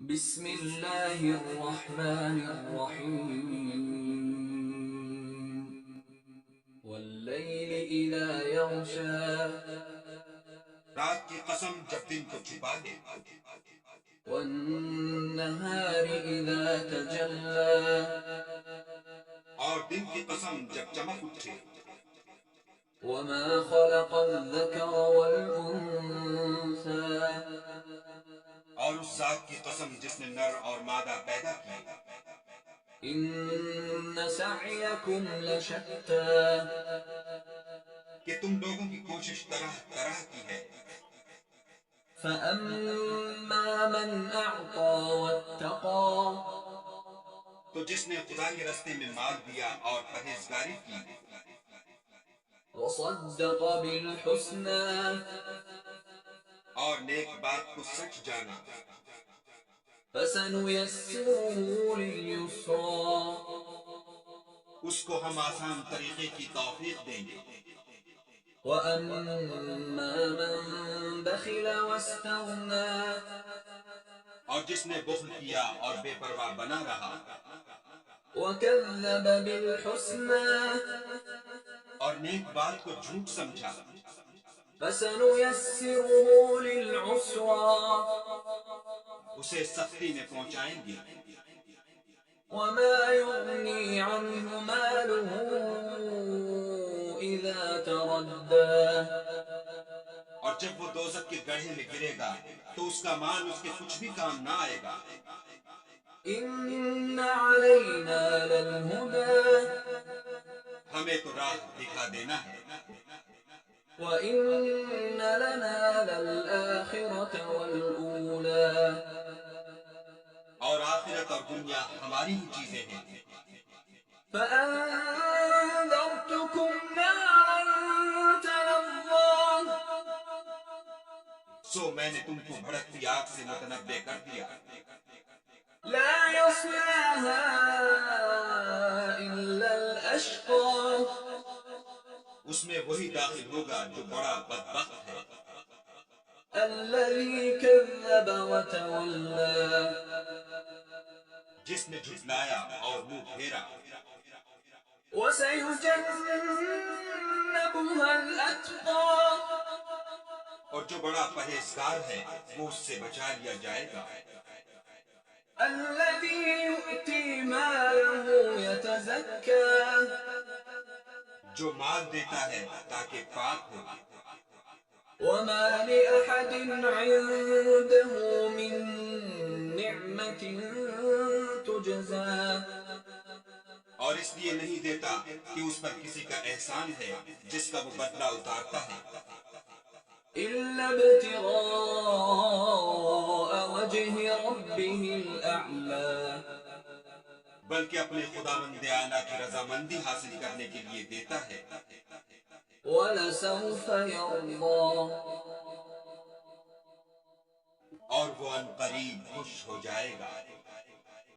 بسم اللہ الرحمن الرحیم واللیل اذا یغشا رات کی قسم جب دن کو چھپا دے، والنہار اذا تجلی اور دن کی قسم جب چمک اٹھے، وما خلق الذکر والانثى اور اس ذات کی قسم جس نے نر اور مادہ پیدا کی، ان سعیکم لشتی کہ تم لوگوں کی کوشش طرح طرح کی ہے۔ فَأَمَّا مَنْ أَعْطَى وَاتَّقَى تو جس نے خدا کے راستے میں مال دیا اور پرہیزگاری کی، وَصَدَّقَ بِالْحُسْنَى اور نیک بات کو سچ جانا، فَسَنُيَسِّرُهُ لِلْيُسْرَى اس کو ہم آسان طریقے کی توفیق دیں گے۔ وَأَمَّا مَنْ بَخِلَ وَاسْتَغْنَى اور جس نے بخل کیا اور بے پرواہ بنا رہا، وَكَذَّبَ بِالْحُسْنَى اور نیک بات کو جھوٹ سمجھا، فَسَنُيَسِّرُهُ لِلْعُسْرَى اسے سختی میں پہنچائیں گے۔ وَمَا يُغْنِي عَنْهُ مَالُهُ إِذَا تَرَدَّى اور جب وہ دوزخ کے گڑھے میں گرے گا تو اس کا مال اس کے کچھ بھی کام نہ آئے گا۔ إِنَّ عَلَيْنَا لَلْهُدَى ہمیں تو راہ دکھا دینا ہے، وَإِنَّ لَنَا لَلْآخِرَةَ وَالْأُولَى اور آخرت اور دنیا ہماری ہی چیزیں ہیں۔ فَأَنذَرْتُكُمْ نَارًا تَلَظَّى سو میں نے تم کو بھڑکتی آگ سے متنبع کر دیا، لا يصلاها إلا الأشقى اس میں وہی داخل ہوگا جو بڑا بدبخت ہے، الذي كذب وتولى جس نے جھٹلایا اور منہ پھیرا۔ وسيجنبها الأتقى اور جو بڑا پرہیزگار ہے وہ اس سے بچا لیا جائے گا، الذي يؤتي ماله يتزكى جو مال دیتا ہے تاکہ پاک ہو، وما لأحد عنده من نعمة تجزى اور اس لیے نہیں دیتا کہ اس پر کسی کا احسان ہے جس کا وہ بدلہ اتارتا ہے، إلا ابتغاء وجه ربه الأعلى بلکہ اپنے خداوند اعلیٰ کی رضامندی حاصل کرنے کے لیے دیتا ہے، ولسوف يرضى اور وہ عنقریب خوش ہو جائے گا۔